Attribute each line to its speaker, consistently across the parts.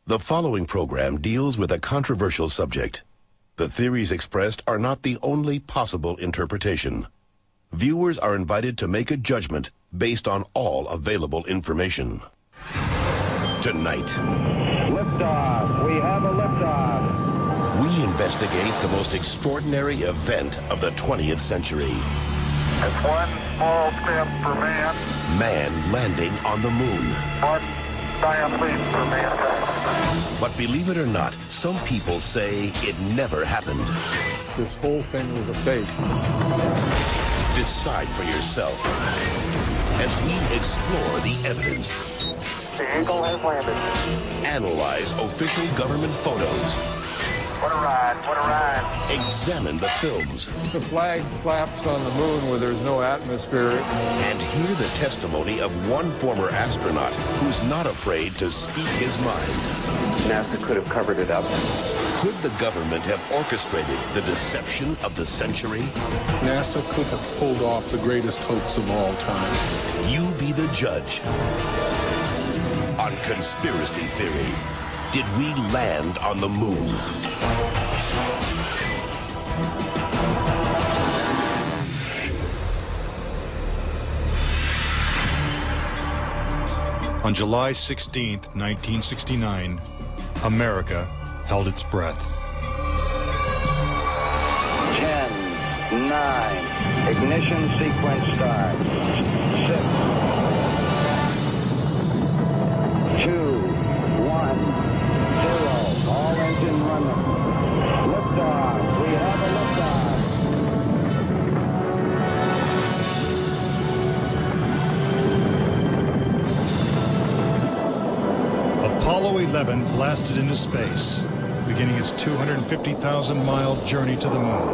Speaker 1: The following program deals with a controversial subject. The theories expressed are not the only possible interpretation. Viewers are invited to make a judgment based on all available information. Tonight,
Speaker 2: liftoff. We have a liftoff.
Speaker 1: We investigate the most extraordinary event of the 20th century.
Speaker 2: It's one small step for man.
Speaker 1: Man landing on the moon.
Speaker 2: One giant leap for mankind.
Speaker 1: But believe it or not, some people say it never happened.
Speaker 3: This whole thing was a fake.
Speaker 1: Decide for yourself as we explore the evidence.
Speaker 2: The Eagle has landed.
Speaker 1: Analyze official government photos.
Speaker 2: What a ride, what a ride.
Speaker 1: Examine the films.
Speaker 3: The flag flaps on the moon where there's no atmosphere.
Speaker 1: And hear the testimony of one former astronaut who's not afraid to speak his mind.
Speaker 4: NASA could have covered it up.
Speaker 1: Could the government have orchestrated the deception of the century?
Speaker 5: NASA could have pulled off the greatest hoax of all time.
Speaker 1: You be the judge. On Conspiracy Theory, did we land on the moon?
Speaker 6: On July 16th, 1969, America held its breath.
Speaker 2: 10, 9, ignition sequence start. 6, 2, 1, 0. All engine running. Liftoff. We have a liftoff.
Speaker 6: Apollo 11 blasted into space, beginning its 250,000-mile journey to the moon.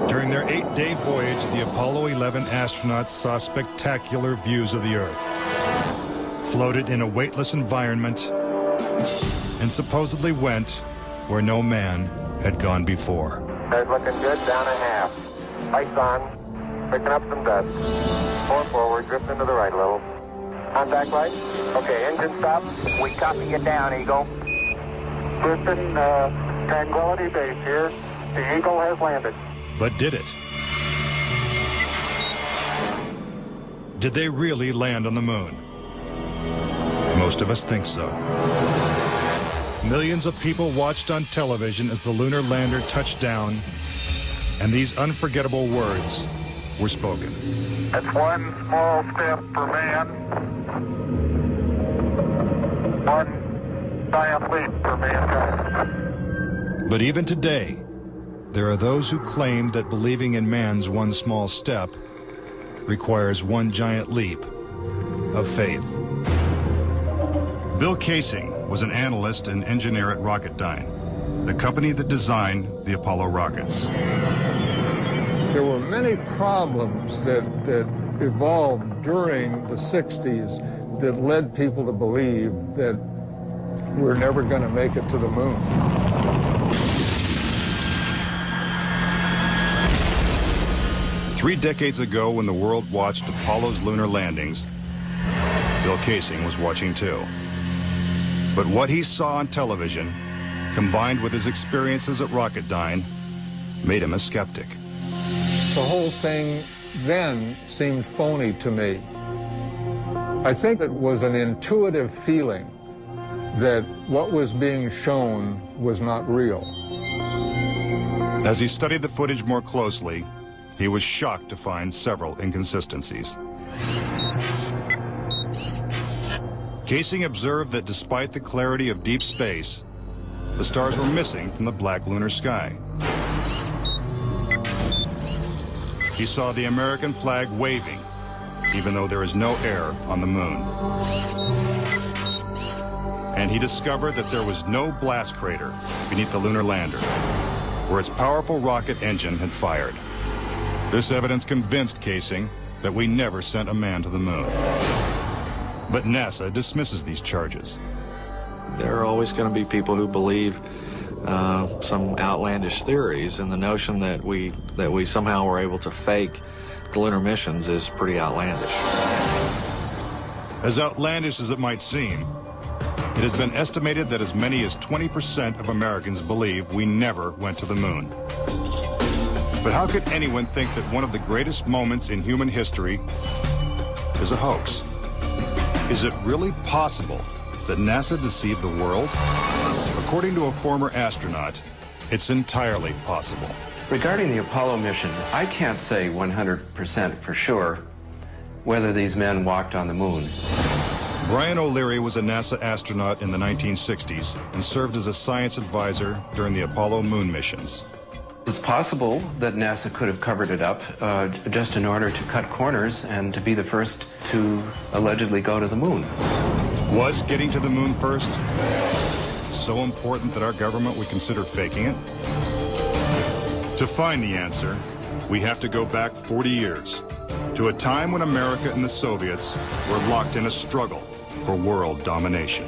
Speaker 6: During their 8-day voyage, the Apollo 11 astronauts saw spectacular views of the Earth, floated in a weightless environment, and supposedly went where no man had gone before.
Speaker 2: Guys looking good, down a half. Lights on, picking up some dust. 4 forward, drift into the right a little. Contact light. Okay, engine stop. We copy you down, Eagle. Houston, Tranquility Base here. The Eagle has landed.
Speaker 6: But did it? Did they really land on the moon? Most of us think so. Millions of people watched on television as the lunar lander touched down, and these unforgettable words were spoken.
Speaker 2: It's one small step for man. One giant leap for mankind.
Speaker 6: But even today, there are those who claim that believing in man's one small step requires one giant leap of faith. Bill Casing was an analyst and engineer at Rocketdyne, the company that designed the Apollo rockets.
Speaker 3: There were many problems that evolved during the 60s that led people to believe that we're never going to make it to the moon.
Speaker 6: Three decades ago, when the world watched Apollo's lunar landings, Bill Casing was watching too. But what he saw on television, combined with his experiences at Rocketdyne, made him a skeptic.
Speaker 3: The whole thing then seemed phony to me. I think it was an intuitive feeling that what was being shown was not real.
Speaker 6: As he studied the footage more closely, he was shocked to find several inconsistencies. Casing observed that despite the clarity of deep space, the stars were missing from the black lunar sky. He saw the American flag waving, even though there is no air on the moon. And he discovered that there was no blast crater beneath the lunar lander, where its powerful rocket engine had fired. This evidence convinced Casing that we never sent a man to the moon. But NASA dismisses these charges.
Speaker 7: There are always going to be people who believe some outlandish theories, and the notion that we somehow were able to fake the lunar missions is pretty outlandish.
Speaker 6: As outlandish as it might seem, it has been estimated that as many as 20% of Americans believe we never went to the moon. But how could anyone think that one of the greatest moments in human history is a hoax? Is it really possible that NASA deceived the world? According to a former astronaut, it's entirely possible.
Speaker 4: Regarding the Apollo mission, I can't say 100% for sure whether these men walked on the moon.
Speaker 6: Brian O'Leary was a NASA astronaut in the 1960s and served as a science advisor during the Apollo moon missions.
Speaker 4: It's possible that NASA could have covered it up just in order to cut corners and to be the first to allegedly go to the moon.
Speaker 6: Was getting to the moon first so important that our government would consider faking it? To find the answer, we have to go back 40 years, to a time when America and the Soviets were locked in a struggle for world domination.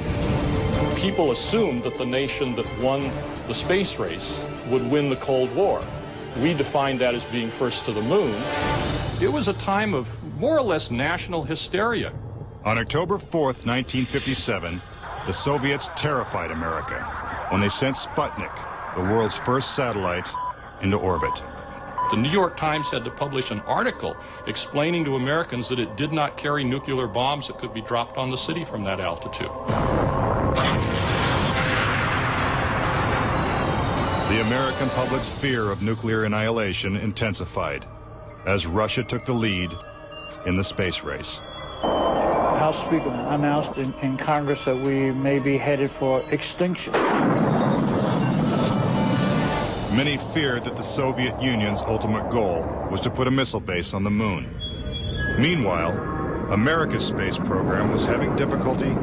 Speaker 8: People assumed that the nation that won the space race would win the Cold War. We defined that as being first to the moon. It was a time of more or less national hysteria.
Speaker 6: On October 4th, 1957, the Soviets terrified America when they sent Sputnik, the world's first satellite, into orbit.
Speaker 8: The New York Times had to publish an article explaining to Americans that it did not carry nuclear bombs that could be dropped on the city from that altitude.
Speaker 6: The American public's fear of nuclear annihilation intensified as Russia took the lead in the space race.
Speaker 9: House Speaker announced in Congress that we may be headed for extinction.
Speaker 6: Many feared that the Soviet Union's ultimate goal was to put a missile base on the moon. Meanwhile, America's space program was having difficulty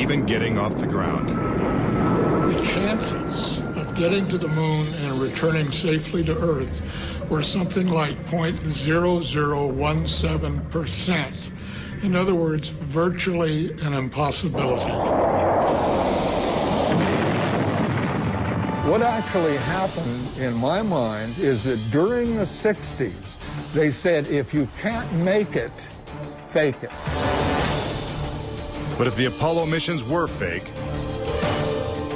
Speaker 6: even getting off the ground.
Speaker 5: The chances of getting to the moon and returning safely to Earth were something like 0.0017%. In other words, virtually an impossibility.
Speaker 3: What actually happened, in my mind, is that during the 60s, they said, if you can't make it, fake it.
Speaker 6: But if the Apollo missions were fake,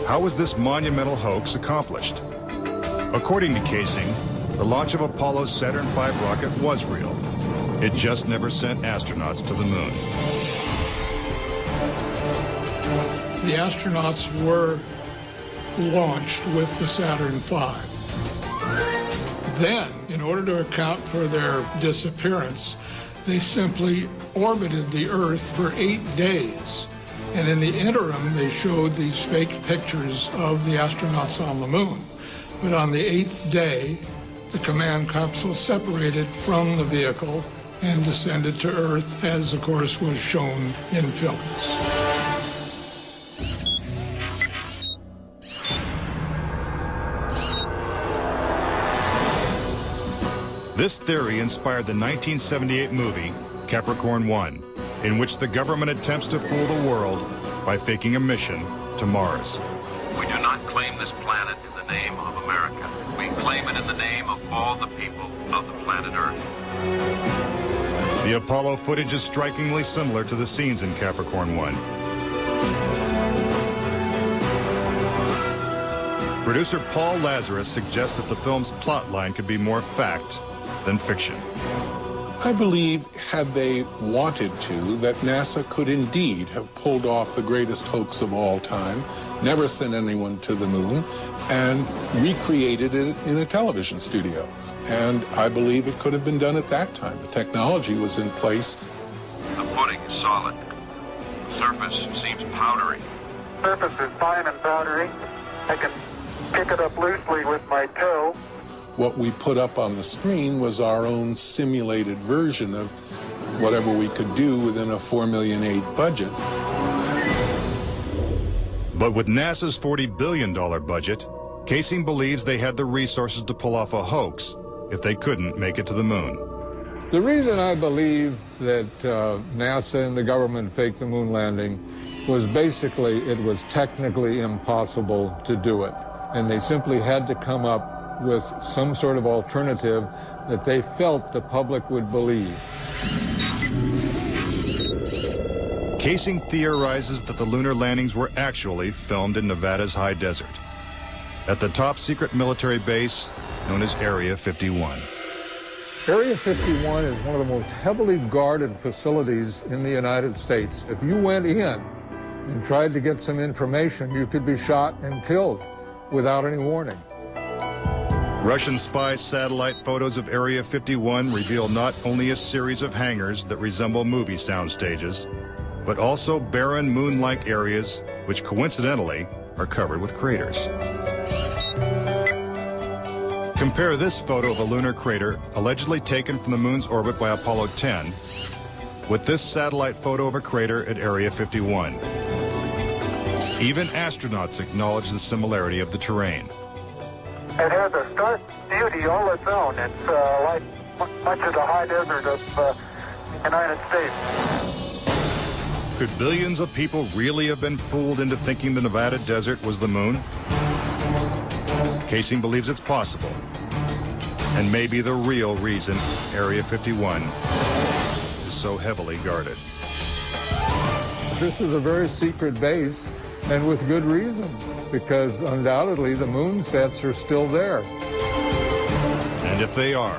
Speaker 6: how was this monumental hoax accomplished? According to Casing, the launch of Apollo's Saturn V rocket was real. It just never sent astronauts to the moon.
Speaker 5: The astronauts were launched with the Saturn V. Then, in order to account for their disappearance, they simply orbited the Earth for 8 days. And in the interim, they showed these fake pictures of the astronauts on the moon. But on the 8th day, the command capsule separated from the vehicle and descended to Earth, as of course was shown in films.
Speaker 6: This theory inspired the 1978 movie Capricorn 1, in which the government attempts to fool the world by faking a mission to Mars.
Speaker 10: We do not claim this planet in the name of America. We claim it in the name of all the people of the planet Earth.
Speaker 6: The Apollo footage is strikingly similar to the scenes in Capricorn 1. Producer Paul Lazarus suggests that the film's plotline could be more fact than fiction.
Speaker 5: I believe, had they wanted to, that NASA could indeed have pulled off the greatest hoax of all time, never sent anyone to the moon, and recreated it in a television studio. And I believe it could have been done at that time. The technology was in place.
Speaker 10: The pudding is solid. The surface seems powdery.
Speaker 2: Surface is fine and powdery. I can pick it up loosely with my toe.
Speaker 5: What we put up on the screen was our own simulated version of whatever we could do within a $4.8 million budget.
Speaker 6: But with NASA's $40 billion budget, Casing believes they had the resources to pull off a hoax if they couldn't make it to the moon.
Speaker 3: The reason I believe that NASA and the government faked the moon landing was basically it was technically impossible to do it. And they simply had to come up with some sort of alternative that they felt the public would believe.
Speaker 6: Casing theorizes that the lunar landings were actually filmed in Nevada's high desert, at the top secret military base known as Area 51.
Speaker 3: Area 51 is one of the most heavily guarded facilities in the United States. If you went in and tried to get some information, you could be shot and killed without any warning.
Speaker 6: Russian spy satellite photos of Area 51 reveal not only a series of hangars that resemble movie sound stages, but also barren moon-like areas which coincidentally are covered with craters. Compare this photo of a lunar crater allegedly taken from the moon's orbit by Apollo 10 with this satellite photo of a crater at Area 51. Even astronauts acknowledge the similarity of the terrain.
Speaker 2: It has a stark beauty all its own. It's like much of the high desert of the United States.
Speaker 6: Could billions of people really have been fooled into thinking the Nevada desert was the moon? Casing believes it's possible, and maybe the real reason Area 51 is so heavily guarded.
Speaker 3: This is a very secret base, and with good reason, because undoubtedly the moon sets are still there.
Speaker 6: And if they are,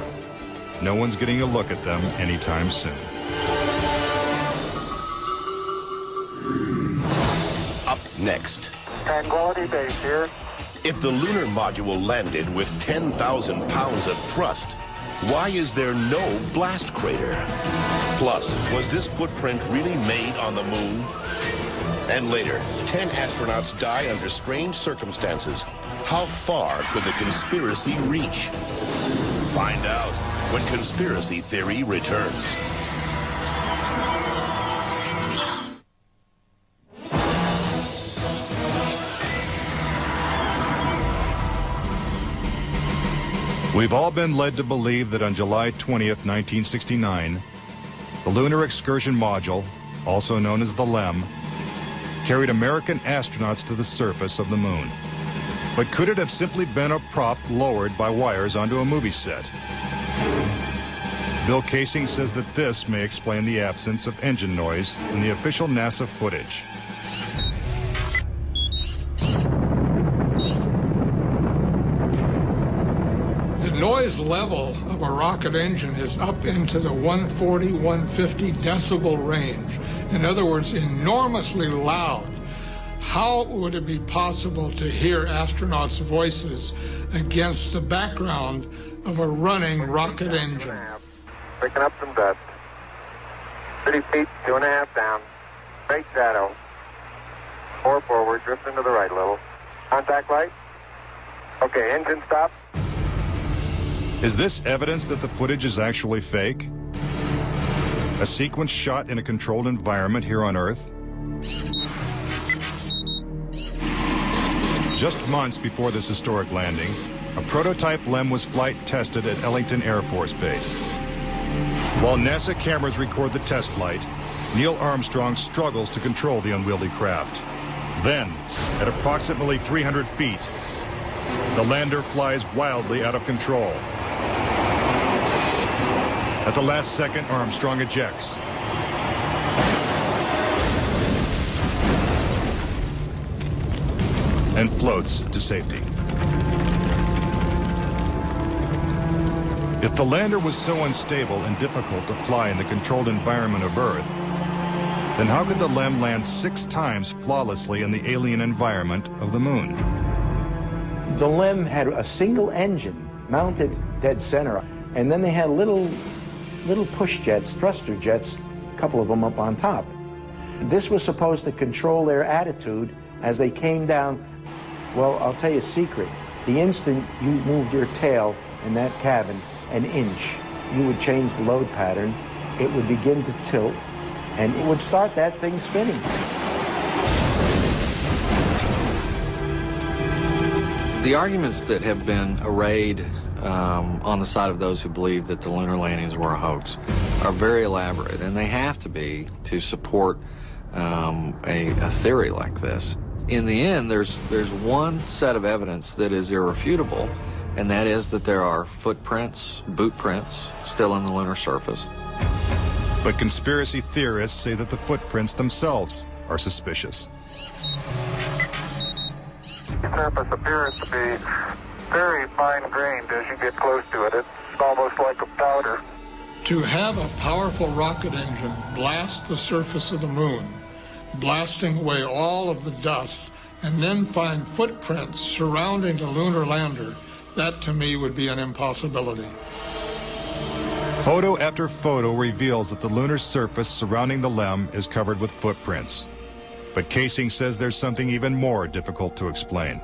Speaker 6: no one's getting a look at them anytime soon.
Speaker 1: Up next.
Speaker 2: Tranquility Base here.
Speaker 1: If the lunar module landed with 10,000 pounds of thrust, why is there no blast crater? Plus, was this footprint really made on the moon? And later, 10 astronauts die under strange circumstances. How far could the conspiracy reach? Find out when Conspiracy Theory returns.
Speaker 6: We've all been led to believe that on July 20th, 1969, the Lunar Excursion Module, also known as the LEM, carried American astronauts to the surface of the moon. But could it have simply been a prop lowered by wires onto a movie set? Bill Casing says that this may explain the absence of engine noise in the official NASA footage.
Speaker 5: The noise level of a rocket engine is up into the 140, 150 decibel range. In other words, enormously loud. How would it be possible to hear astronauts' voices against the background of a running rocket engine?
Speaker 2: Picking up some dust. 30 feet, 2.5 down. Straight shadow. 4 forward, drift into the right a little. Contact light. Okay, engine stop.
Speaker 6: Is this evidence that the footage is actually fake? A sequence shot in a controlled environment here on Earth? Just months before this historic landing, a prototype LEM was flight tested at Ellington Air Force Base. While NASA cameras record the test flight, Neil Armstrong struggles to control the unwieldy craft. Then, at approximately 300 feet, the lander flies wildly out of control. At the last second, Armstrong ejects. And floats to safety. If the lander was so unstable and difficult to fly in the controlled environment of Earth, then how could the LEM land 6 times flawlessly in the alien environment of the moon?
Speaker 11: The LEM had a single engine mounted dead center, and then they had little push jets, thruster jets, a couple of them up on top. This was supposed to control their attitude as they came down. Well, I'll tell you a secret. The instant you moved your tail in that cabin an inch, you would change the load pattern, it would begin to tilt, and it would start that thing spinning.
Speaker 7: The arguments that have been arrayed on the side of those who believe that the lunar landings were a hoax are very elaborate, and they have to be to support a theory like this. In the end, there's one set of evidence that is irrefutable, and that is that there are footprints, boot prints, still on the lunar surface.
Speaker 6: But conspiracy theorists say that the footprints themselves are suspicious.
Speaker 2: The surface appears to be very fine-grained as you get close to it. It's almost like a powder.
Speaker 5: To have a powerful rocket engine blast the surface of the moon, blasting away all of the dust, and then find footprints surrounding the lunar lander, that to me would be an impossibility.
Speaker 6: Photo after photo reveals that the lunar surface surrounding the LEM is covered with footprints. But Casing says there's something even more difficult to explain.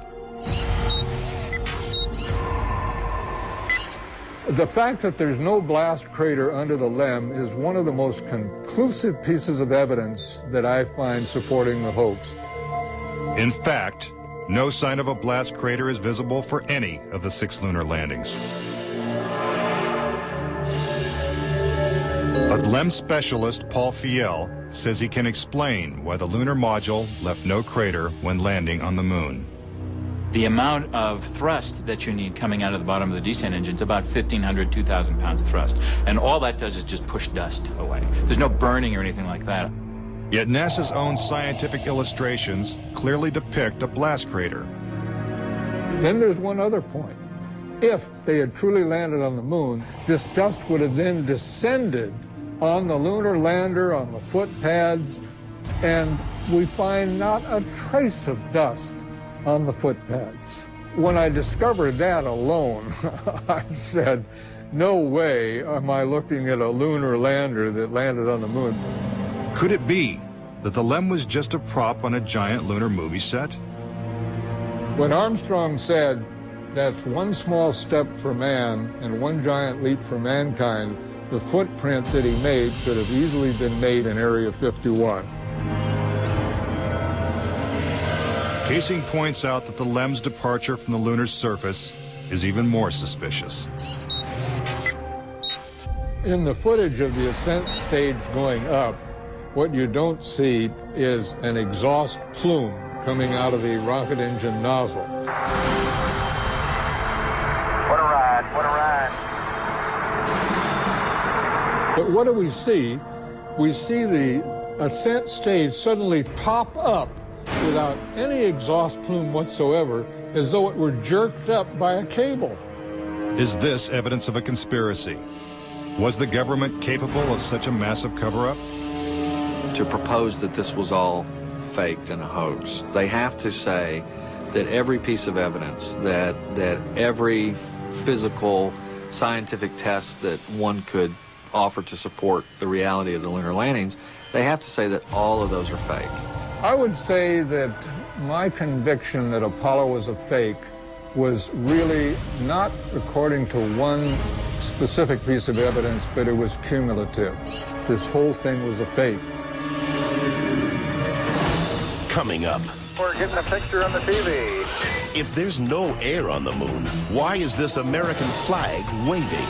Speaker 3: The fact that there's no blast crater under the LEM is one of the most conclusive pieces of evidence that I find supporting the hoax.
Speaker 6: In fact, no sign of a blast crater is visible for any of the 6 lunar landings. But LEM specialist Paul Fiel says he can explain why the lunar module left no crater when landing on the moon.
Speaker 12: The amount of thrust that you need coming out of the bottom of the descent engine is about 1,500, 2,000 pounds of thrust. And all that does is just push dust away. There's no burning or anything like that.
Speaker 6: Yet NASA's own scientific illustrations clearly depict a blast crater.
Speaker 3: Then there's one other point. If they had truly landed on the moon, this dust would have then descended on the lunar lander, on the foot pads, and we find not a trace of dust on the foot pads. When I discovered that alone, I said, no way am I looking at a lunar lander that landed on the moon.
Speaker 6: Could it be that the LEM was just a prop on a giant lunar movie set?
Speaker 3: When Armstrong said, that's one small step for man and one giant leap for mankind, the footprint that he made could have easily been made in Area 51.
Speaker 6: Casing points out that the LEM's departure from the lunar surface is even more suspicious.
Speaker 3: In the footage of the ascent stage going up, what you don't see is an exhaust plume coming out of the rocket engine nozzle.
Speaker 2: What a ride, what a ride.
Speaker 3: But what do we see? We see the ascent stage suddenly pop up without any exhaust plume whatsoever, as though it were jerked up by a cable.
Speaker 6: Is this evidence of a conspiracy? Was the government capable of such a massive cover-up?
Speaker 7: To propose that this was all faked and a hoax, they have to say that every piece of evidence, that every physical, scientific test that one could offer to support the reality of the lunar landings, they have to say that all of those are fake.
Speaker 3: I would say that my conviction that Apollo was a fake was really not according to one specific piece of evidence, but it was cumulative. This whole thing was a fake.
Speaker 1: Coming up.
Speaker 2: We're getting a picture on the TV.
Speaker 1: If there's no air on the moon, why is this American flag waving?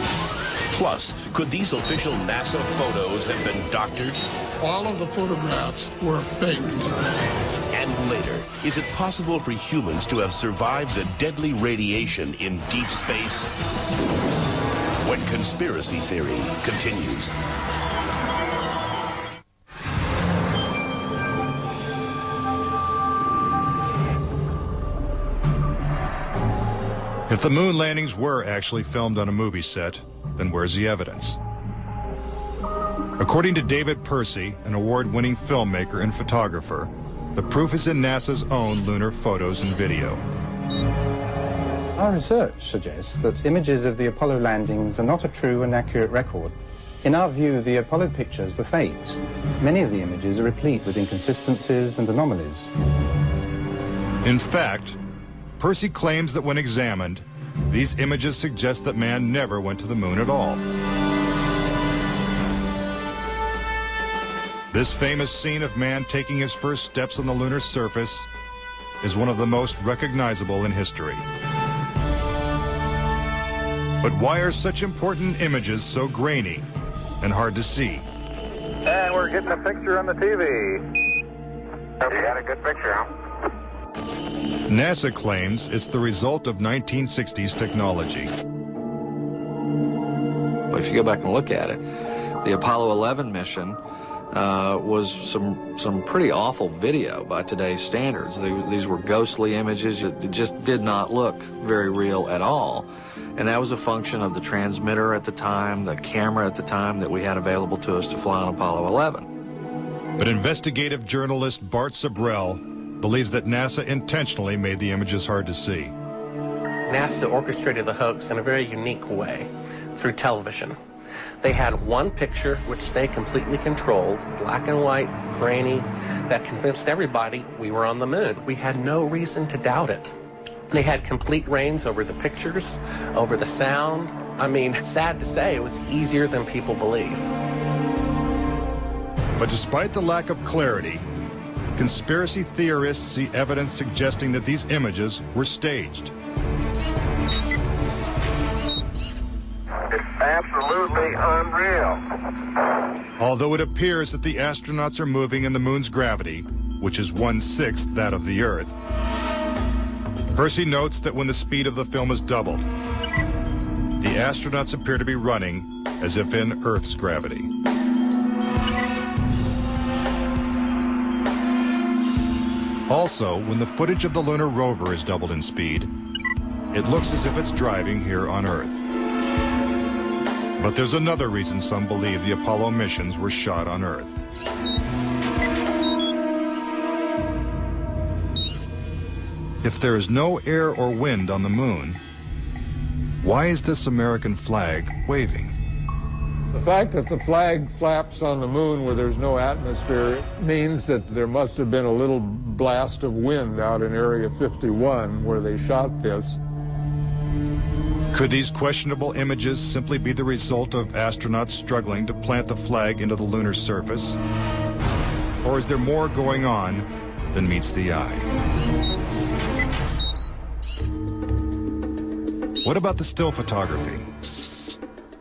Speaker 1: Plus, could these official NASA photos have been doctored?
Speaker 5: All of the photographs were faked.
Speaker 1: And later, is it possible for humans to have survived the deadly radiation in deep space? When Conspiracy Theory continues.
Speaker 6: If the moon landings were actually filmed on a movie set, then where's the evidence? According to David Percy, an award-winning filmmaker and photographer, the proof is in NASA's own lunar photos and video.
Speaker 13: Our research suggests that images of the Apollo landings are not a true and accurate record. In our view, the Apollo pictures were faked. Many of the images are replete with inconsistencies and anomalies.
Speaker 6: In fact, Percy claims that when examined, these images suggest that man never went to the moon at all. This famous scene of man taking his first steps on the lunar surface is one of the most recognizable in history. But why are such important images so grainy and hard to see?
Speaker 2: And we're getting a picture on the TV. You got a good picture, huh?
Speaker 6: NASA claims it's the result of 1960s technology.
Speaker 7: But if you go back and look at it, The Apollo 11 mission was some pretty awful video by today's standards. These were ghostly images. It just did not look very real at all. And that was a function of the transmitter at the time, the camera at the time that we had available to us to fly on Apollo 11.
Speaker 6: But investigative journalist Bart Sabrell believes that NASA intentionally made the images hard to see.
Speaker 14: NASA orchestrated the hoax in a very unique way through television. They had one picture which they completely controlled, black and white, grainy, that convinced everybody we were on the moon. We had no reason to doubt it. They had complete reins over the pictures, over the sound. I mean, sad to say, it was easier than people believe.
Speaker 6: But despite the lack of clarity, conspiracy theorists see evidence suggesting that these images were staged.
Speaker 2: It's absolutely unreal.
Speaker 6: Although it appears that the astronauts are moving in the moon's gravity, which is 1/6 that of the Earth, Percy notes that when the speed of the film is doubled, the astronauts appear to be running as if in Earth's gravity. Also, when the footage of the lunar rover is doubled in speed, it looks as if it's driving here on Earth. But there's another reason some believe the Apollo missions were shot on Earth. If there is no air or wind on the moon, why is this American flag waving?
Speaker 3: The fact that the flag flaps on the moon where there's no atmosphere means that there must have been a little blast of wind out in Area 51 where they shot this.
Speaker 6: Could these questionable images simply be the result of astronauts struggling to plant the flag into the lunar surface? Or is there more going on than meets the eye? What about the still photography?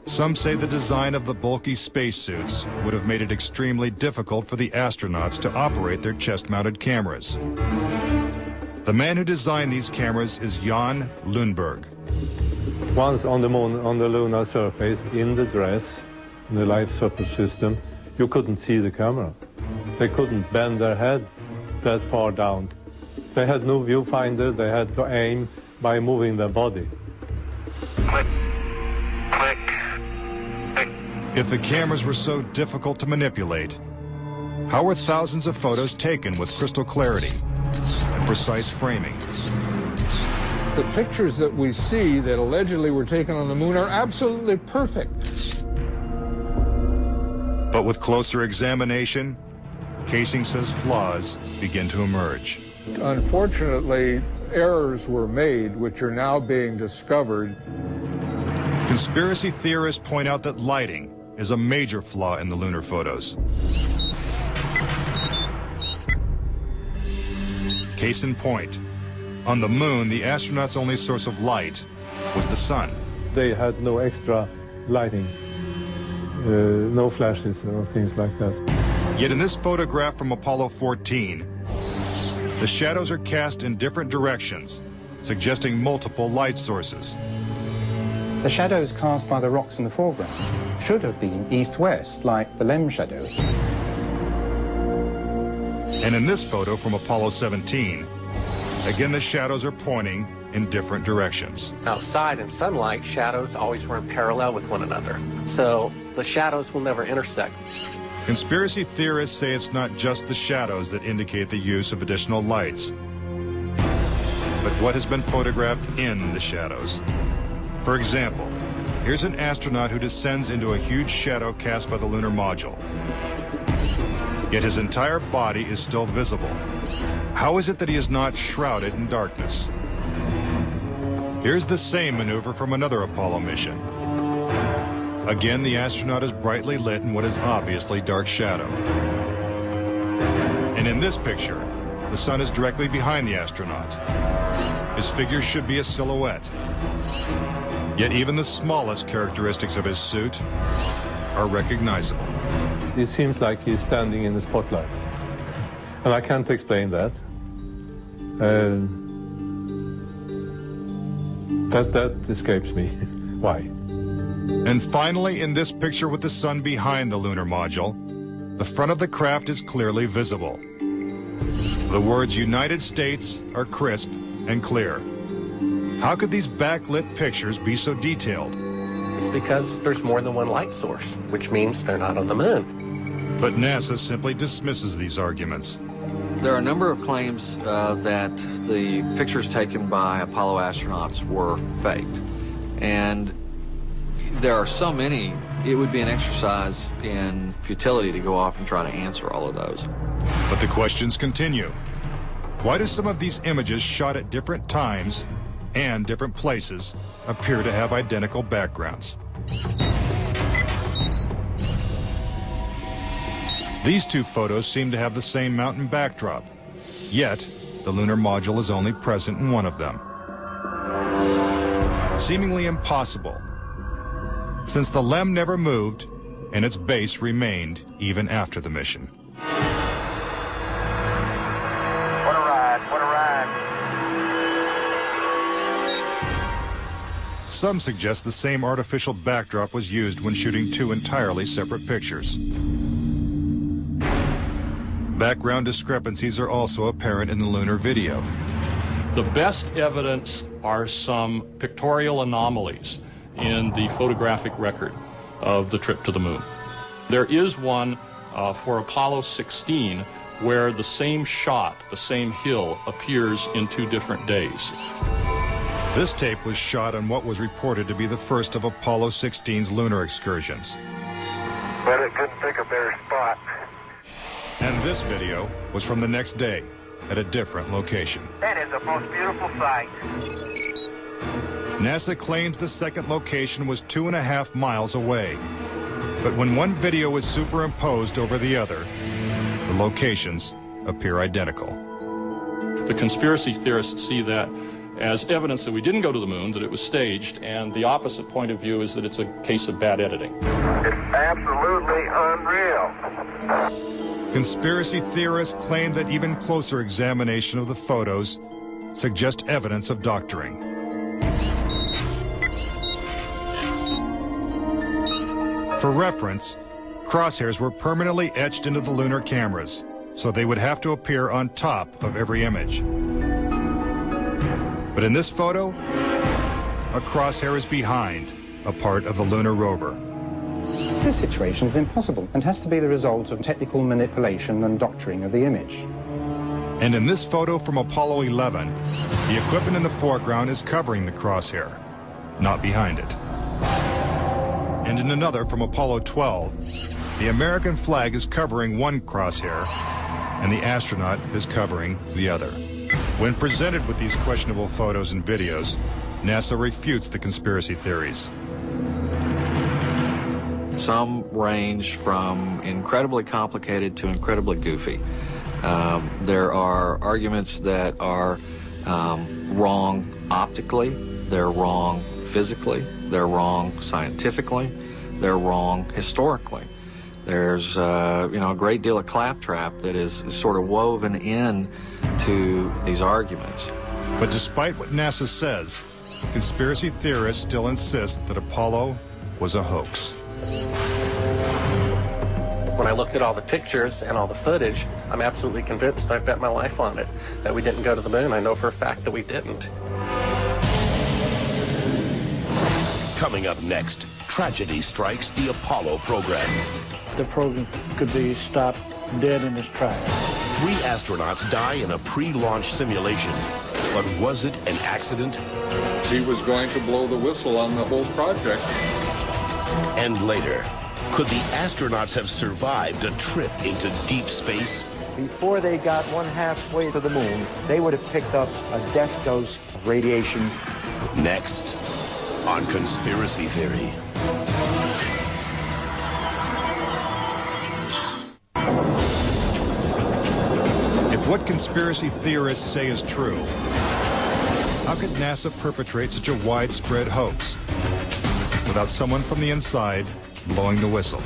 Speaker 6: Some say the design of the bulky spacesuits would have made it extremely difficult for the astronauts to operate their chest-mounted cameras. The man who designed these cameras is Jan Lundberg.
Speaker 15: Once on the moon, on the lunar surface, in the dress, in the life support system, you couldn't see the camera. They couldn't bend their head that far down. They had no viewfinder. They had to aim by moving their body.
Speaker 2: Click, click, click.
Speaker 6: If the cameras were so difficult to manipulate, how were thousands of photos taken with crystal clarity and precise framing?
Speaker 3: The pictures that we see that allegedly were taken on the moon are absolutely perfect.
Speaker 6: But with closer examination, Casing says flaws begin to emerge.
Speaker 3: Unfortunately, errors were made which are now being discovered.
Speaker 6: Conspiracy theorists point out that lighting is a major flaw in the lunar photos. Case in point, on the moon, the astronauts' only source of light was the sun.
Speaker 15: They had no extra lighting, no flashes or things like that.
Speaker 6: Yet in this photograph from Apollo 14, the shadows are cast in different directions, suggesting multiple light sources.
Speaker 13: The shadows cast by the rocks in the foreground should have been east-west, like the LEM shadows.
Speaker 6: And in this photo from Apollo 17, again the shadows are pointing in different directions.
Speaker 14: Outside in sunlight, shadows always run parallel with one another. So the shadows will never intersect.
Speaker 6: Conspiracy theorists say it's not just the shadows that indicate the use of additional lights, but what has been photographed in the shadows. For example, here's an astronaut who descends into a huge shadow cast by the lunar module. Yet his entire body is still visible. How is it that he is not shrouded in darkness? Here's the same maneuver from another Apollo mission. Again, the astronaut is brightly lit in what is obviously dark shadow. And in this picture, the sun is directly behind the astronaut. His figure should be a silhouette. Yet even the smallest characteristics of his suit are recognizable.
Speaker 15: It seems like he's standing in the spotlight. And I can't explain that. That escapes me. Why?
Speaker 6: And finally, in this picture with the sun behind the lunar module, the front of the craft is clearly visible. The words United States are crisp and clear. How could these backlit pictures be so detailed?
Speaker 14: It's because there's more than one light source, which means they're not on the moon.
Speaker 6: But NASA simply dismisses these arguments.
Speaker 7: There are a number of claims that the pictures taken by Apollo astronauts were faked. And there are so many, it would be an exercise in futility to go off and try to answer all of those.
Speaker 6: But the questions continue. Why do some of these images shot at different times and different places appear to have identical backgrounds? These two photos seem to have the same mountain backdrop, yet the lunar module is only present in one of them. Seemingly impossible, since the LEM never moved and its base remained even after the mission.
Speaker 2: What a ride, what a ride.
Speaker 6: Some suggest the same artificial backdrop was used when shooting two entirely separate pictures. Background discrepancies are also apparent in the lunar video.
Speaker 8: The best evidence are some pictorial anomalies in the photographic record of the trip to the moon. There is one for Apollo 16 where the same shot, the same hill, appears in 2 different days.
Speaker 6: This tape was shot on what was reported to be the first of Apollo 16's lunar excursions.
Speaker 2: But it couldn't pick a better spot.
Speaker 6: And this video was from the next day at a different location.
Speaker 2: That is the most beautiful sight.
Speaker 6: NASA claims the second location was 2.5 miles away. But when one video is superimposed over the other, the locations appear identical.
Speaker 8: The conspiracy theorists see that as evidence that we didn't go to the moon, that it was staged, and the opposite point of view is that it's a case of bad editing.
Speaker 2: It's absolutely unreal.
Speaker 6: Conspiracy theorists claim that even closer examination of the photos suggest evidence of doctoring. For reference, crosshairs were permanently etched into the lunar cameras, so they would have to appear on top of every image. But in this photo, a crosshair is behind a part of the lunar rover.
Speaker 13: This situation is impossible and has to be the result of technical manipulation and doctoring of the image.
Speaker 6: And in this photo from Apollo 11, the equipment in the foreground is covering the crosshair, not behind it. And in another from Apollo 12, the American flag is covering one crosshair, and the astronaut is covering the other. When presented with these questionable photos and videos, NASA refutes the conspiracy theories.
Speaker 7: Some range from incredibly complicated to incredibly goofy. There are arguments that are wrong optically, they're wrong physically, they're wrong scientifically, they're wrong historically. There's a great deal of claptrap that is sort of woven in to these arguments.
Speaker 6: But despite what NASA says, conspiracy theorists still insist that Apollo was a hoax.
Speaker 14: When I looked at all the pictures and all the footage, I'm absolutely convinced, I bet my life on it, that we didn't go to the moon. I know for a fact that we didn't.
Speaker 1: Coming up next, tragedy strikes the Apollo program.
Speaker 9: The program could be stopped dead in its tracks.
Speaker 1: 3 astronauts die in a pre-launch simulation. But was it an accident?
Speaker 3: He was going to blow the whistle on the whole project.
Speaker 1: And later, could the astronauts have survived a trip into deep space?
Speaker 11: Before they got 1/2 to the moon, they would have picked up a death dose of radiation.
Speaker 1: Next, on Conspiracy Theory.
Speaker 6: If what conspiracy theorists say is true, how could NASA perpetrate such a widespread hoax without someone from the inside blowing the whistle?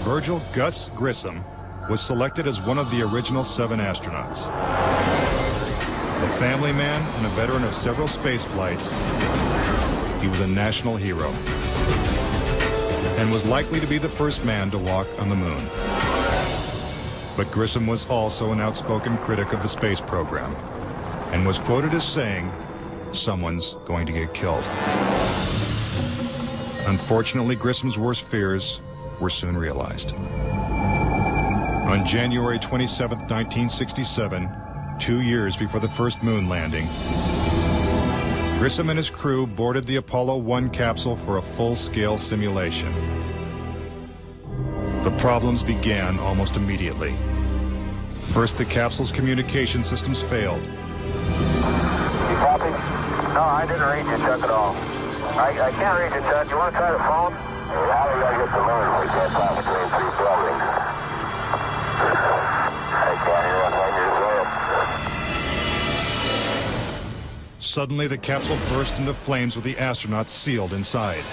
Speaker 6: Virgil Gus Grissom was selected as one of the original 7 astronauts. A family man and a veteran of several space flights, he was a national hero and was likely to be the first man to walk on the moon. But Grissom was also an outspoken critic of the space program and was quoted as saying, "Someone's going to get killed." Unfortunately, Grissom's worst fears were soon realized. On January 27, 1967, 2 years before the first moon landing, Grissom and his crew boarded the Apollo 1 capsule for a full-scale simulation. The problems began almost immediately. First, the capsule's communication systems failed.
Speaker 2: You copy? No, I didn't read you, Chuck, at all. I can't read you, Chuck. You want to try the phone? How do I get the moon? We can't pass between 3 buildings. I can't hear what language is.
Speaker 6: Suddenly, the capsule burst into flames with the astronauts sealed inside.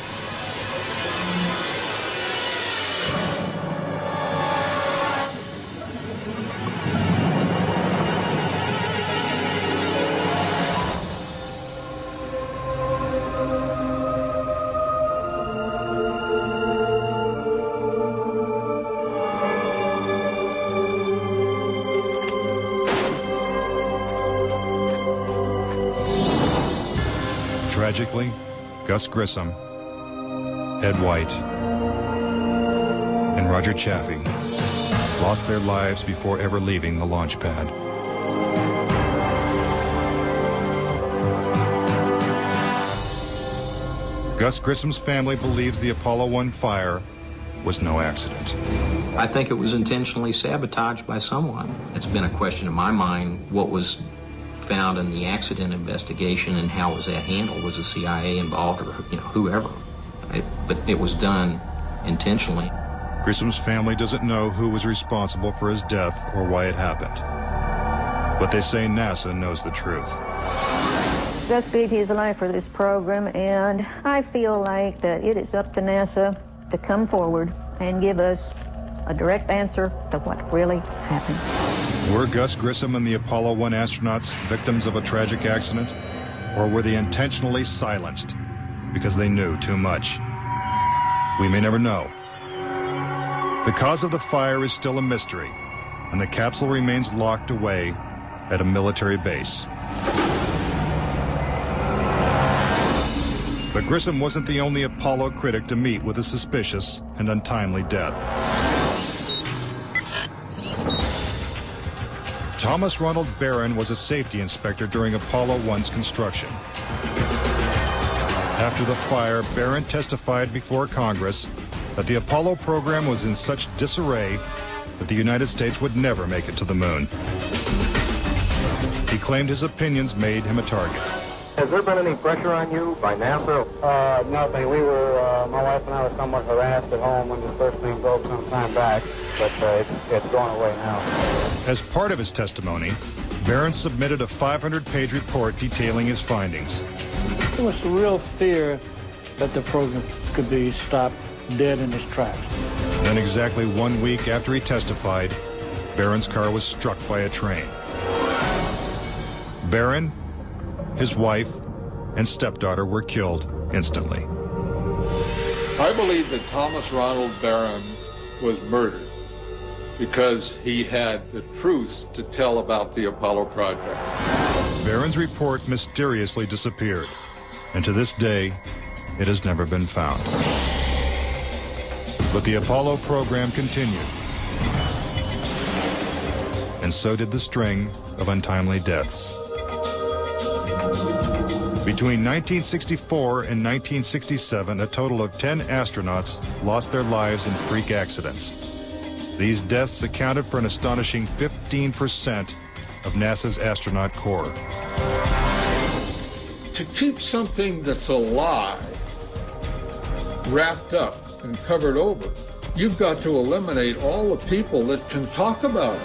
Speaker 6: Tragically, Gus Grissom, Ed White, and Roger Chaffee lost their lives before ever leaving the launch pad. Gus Grissom's family believes the Apollo 1 fire was no accident.
Speaker 16: I think it was intentionally sabotaged by someone. It's been a question in my mind, what was found in the accident investigation and how was that handled? Was the CIA involved or whoever? But it was done intentionally.
Speaker 6: Grissom's family doesn't know who was responsible for his death or why it happened. But they say NASA knows the truth.
Speaker 17: Gus gave his life for this program, and I feel like that it is up to NASA to come forward and give us a direct answer to what really happened.
Speaker 6: Were Gus Grissom and the Apollo 1 astronauts victims of a tragic accident? Or were they intentionally silenced because they knew too much? We may never know. The cause of the fire is still a mystery, and the capsule remains locked away at a military base. But Grissom wasn't the only Apollo critic to meet with a suspicious and untimely death. Thomas Ronald Barron was a safety inspector during Apollo 1's construction. After the fire, Barron testified before Congress that the Apollo program was in such disarray that the United States would never make it to the moon. He claimed his opinions made him a target.
Speaker 2: Has there been any pressure on you by NASA?
Speaker 18: Nothing. We were, my wife and I were somewhat harassed at home when the first thing broke some time back, but it's gone away now.
Speaker 6: As part of his testimony, Barron submitted a 500-page report detailing his findings.
Speaker 9: There was a real fear that the program could be stopped dead in its tracks.
Speaker 6: Then exactly 1 week after he testified, Barron's car was struck by a train. Barron, his wife, and stepdaughter were killed instantly.
Speaker 3: I believe that Thomas Ronald Barron was murdered because he had the truth to tell about the Apollo project.
Speaker 6: Barron's report mysteriously disappeared, and to this day, it has never been found. But the Apollo program continued, and so did the string of untimely deaths. Between 1964 and 1967, a total of 10 astronauts lost their lives in freak accidents. These deaths accounted for an astonishing 15% of NASA's astronaut corps.
Speaker 3: To keep something that's alive wrapped up and covered over, you've got to eliminate all the people that can talk about it.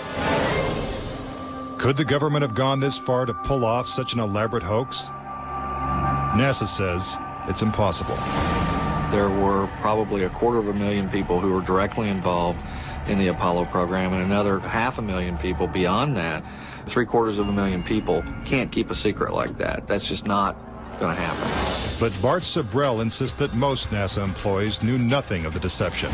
Speaker 6: Could the government have gone this far to pull off such an elaborate hoax? NASA says it's impossible.
Speaker 7: There were probably 250,000 people who were directly involved in the Apollo program, and another 500,000 people beyond that. 750,000 people can't keep a secret like that. That's just not going to happen.
Speaker 6: But Bart Sabrell insists that most NASA employees knew nothing of the deception.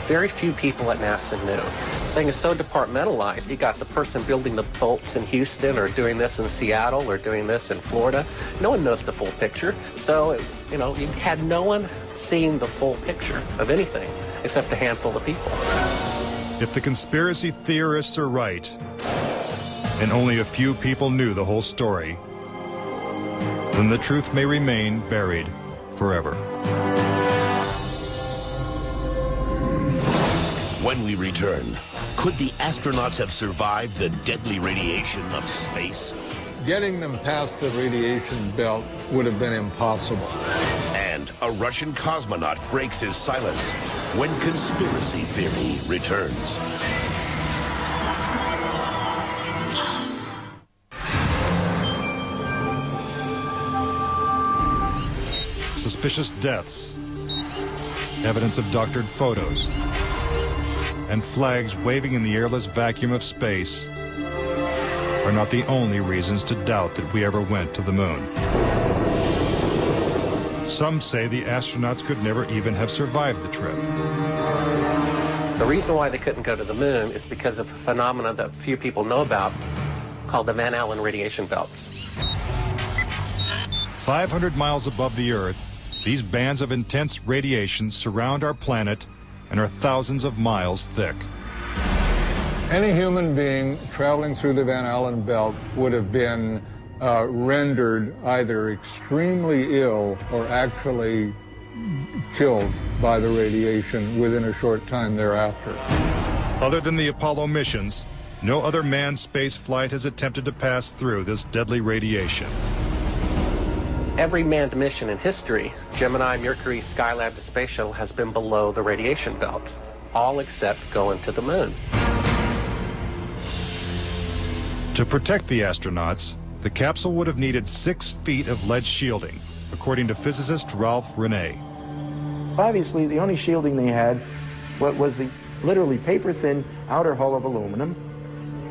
Speaker 14: Very few people at NASA knew. The thing is so departmentalized. You got the person building the bolts in Houston, or doing this in Seattle, or doing this in Florida. No one knows the full picture. So, you had no one seeing the full picture of anything except a handful of people.
Speaker 6: If the conspiracy theorists are right, and only a few people knew the whole story, then the truth may remain buried forever.
Speaker 1: When we return, could the astronauts have survived the deadly radiation of space?
Speaker 3: Getting them past the radiation belt would have been impossible.
Speaker 1: And a Russian cosmonaut breaks his silence when conspiracy theory returns.
Speaker 6: Suspicious deaths, evidence of doctored photos, and flags waving in the airless vacuum of space are not the only reasons to doubt that we ever went to the moon. Some say the astronauts could never even have survived the trip.
Speaker 14: The reason why they couldn't go to the moon is because of a phenomenon that few people know about called the Van Allen radiation belts.
Speaker 6: 500 miles above the Earth, these bands of intense radiation surround our planet and are thousands of miles thick.
Speaker 3: Any human being traveling through the Van Allen belt would have been rendered either extremely ill or actually killed by the radiation within a short time thereafter.
Speaker 6: Other than the Apollo missions, no other manned space flight has attempted to pass through this deadly radiation.
Speaker 14: Every manned mission in history, Gemini, Mercury, Skylab, the Space Shuttle, has been below the radiation belt, all except going to the moon.
Speaker 6: To protect the astronauts, the capsule would have needed 6 feet of lead shielding, according to physicist Ralph Rene.
Speaker 11: Obviously, the only shielding they had was the literally paper-thin outer hull of aluminum,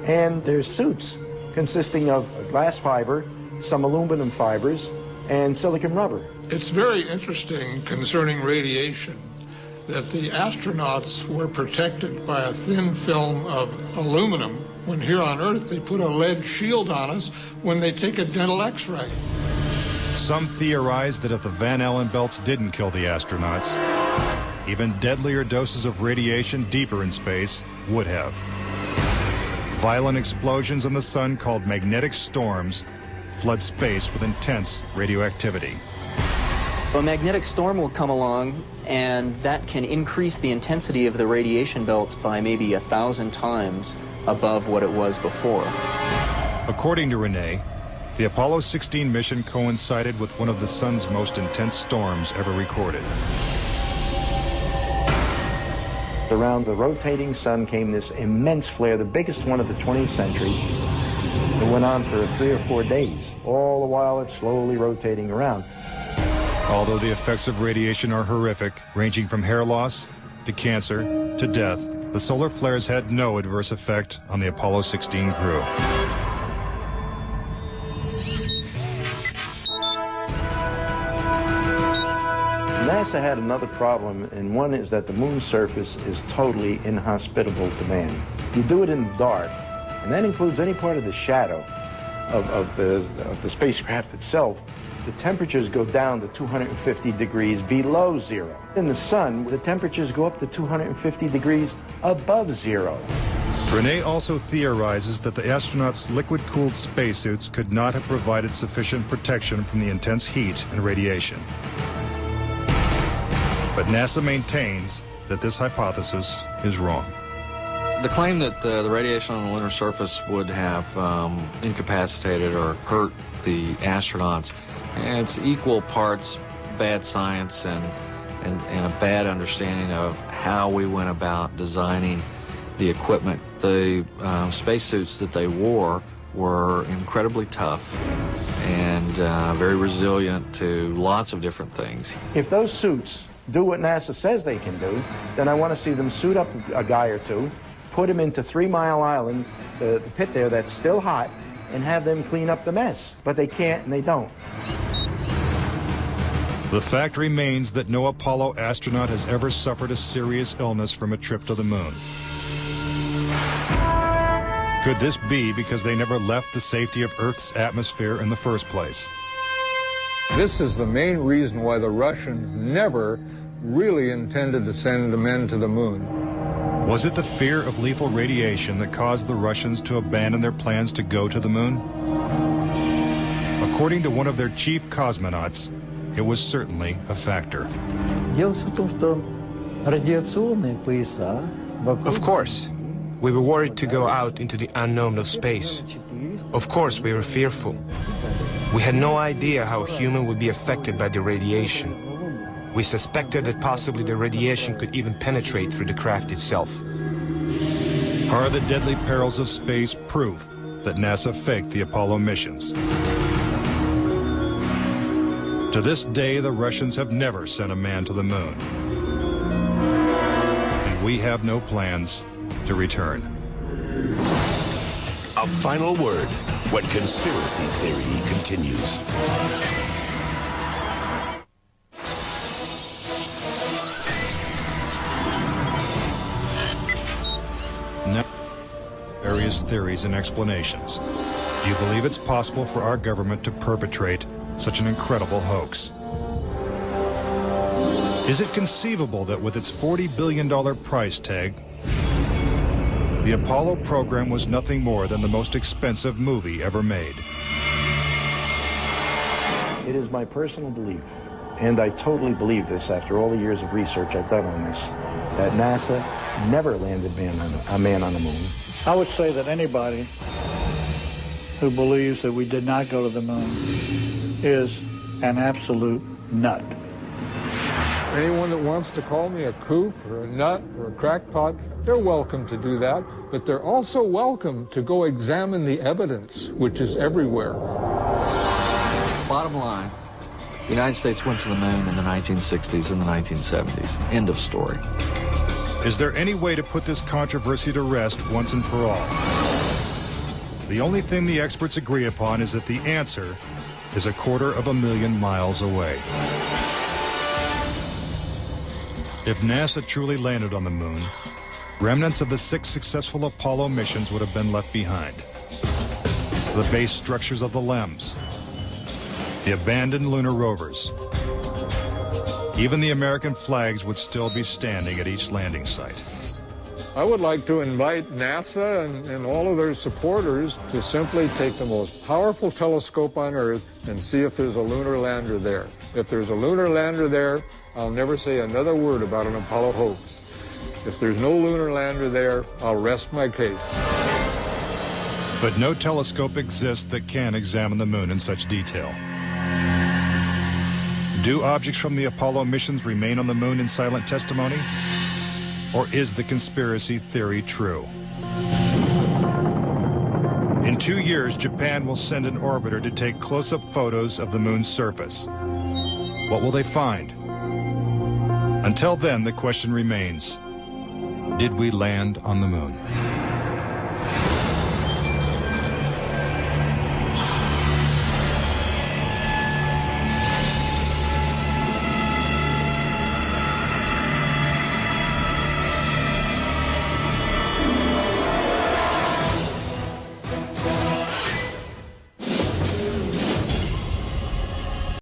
Speaker 11: and their suits consisting of glass fiber, some aluminum fibers, and silicon rubber.
Speaker 5: It's very interesting concerning radiation that the astronauts were protected by a thin film of aluminum when here on Earth they put a lead shield on us when they take a dental x-ray.
Speaker 6: Some theorize that if the Van Allen belts didn't kill the astronauts, even deadlier doses of radiation deeper in space would have. Violent explosions in the sun called magnetic storms flood space with intense radioactivity.
Speaker 19: A magnetic storm will come along, and that can increase the intensity of the radiation belts by maybe 1,000 times above what it was before.
Speaker 6: According to Rene, the Apollo 16 mission coincided with one of the sun's most intense storms ever recorded.
Speaker 11: Around the rotating sun came this immense flare, the biggest one of the 20th century. It went on for 3 or 4 days. All the while it's slowly rotating around.
Speaker 6: Although the effects of radiation are horrific, ranging from hair loss to cancer to death, the solar flares had no adverse effect on the Apollo 16 crew.
Speaker 11: NASA had another problem, and one is that the moon's surface is totally inhospitable to man. If you do it in the dark, and that includes any part of the shadow of the spacecraft itself, the temperatures go down to 250 degrees below zero. In the sun, the temperatures go up to 250 degrees above zero.
Speaker 6: Rene also theorizes that the astronauts' liquid-cooled spacesuits could not have provided sufficient protection from the intense heat and radiation. But NASA maintains that this hypothesis is wrong.
Speaker 7: The claim that the radiation on the lunar surface would have incapacitated or hurt the astronauts, it's equal parts bad science and a bad understanding of how we went about designing the equipment. The spacesuits that they wore were incredibly tough and very resilient to lots of different things.
Speaker 11: If those suits do what NASA says they can do, then I want to see them suit up a guy or two, put them into 3 Mile Island, the pit there that's still hot, and have them clean up the mess. But they can't and they don't.
Speaker 6: The fact remains that no Apollo astronaut has ever suffered a serious illness from a trip to the moon. Could this be because they never left the safety of Earth's atmosphere in the first place?
Speaker 3: This is the main reason why the Russians never really intended to send the men to the moon.
Speaker 6: Was it the fear of lethal radiation that caused the Russians to abandon their plans to go to the moon? According to one of their chief cosmonauts, it was certainly a factor.
Speaker 20: Of course, we were worried to go out into the unknown of space. Of course, we were fearful. We had no idea how a human would be affected by the radiation. We suspected that possibly the radiation could even penetrate through the craft itself.
Speaker 6: Are the deadly perils of space proof that NASA faked the Apollo missions? To this day, the Russians have never sent a man to the moon. And we have no plans to return.
Speaker 1: A final word when conspiracy theory continues.
Speaker 6: Now, various theories and explanations. Do you believe it's possible for our government to perpetrate such an incredible hoax? Is it conceivable that with its $40 billion price tag, the Apollo program was nothing more than the most expensive movie ever made?
Speaker 11: It is my personal belief, and I totally believe this after all the years of research I've done on this, that NASA never landed a man on the moon.
Speaker 9: I would say that anybody who believes that we did not go to the moon is an absolute nut.
Speaker 3: Anyone that wants to call me a kook or a nut or a crackpot, they're welcome to do that, but they're also welcome to go examine the evidence, which is everywhere.
Speaker 7: Bottom line, the United States went to the moon in the 1960s and the 1970s. End of story.
Speaker 6: Is there any way to put this controversy to rest once and for all? The only thing the experts agree upon is that the answer is 250,000 miles away. If NASA truly landed on the moon, remnants of the 6 successful Apollo missions would have been left behind. The base structures of the LEMs, the abandoned lunar rovers. Even the American flags would still be standing at each landing site.
Speaker 3: I would like to invite NASA and all of their supporters to simply take the most powerful telescope on Earth and see if there's a lunar lander there. If there's a lunar lander there, I'll never say another word about an Apollo hoax. If there's no lunar lander there, I'll rest my case.
Speaker 6: But no telescope exists that can examine the moon in such detail. Do objects from the Apollo missions remain on the moon in silent testimony? Or is the conspiracy theory true? In 2 years, Japan will send an orbiter to take close-up photos of the moon's surface. What will they find? Until then, the question remains, did we land on the moon?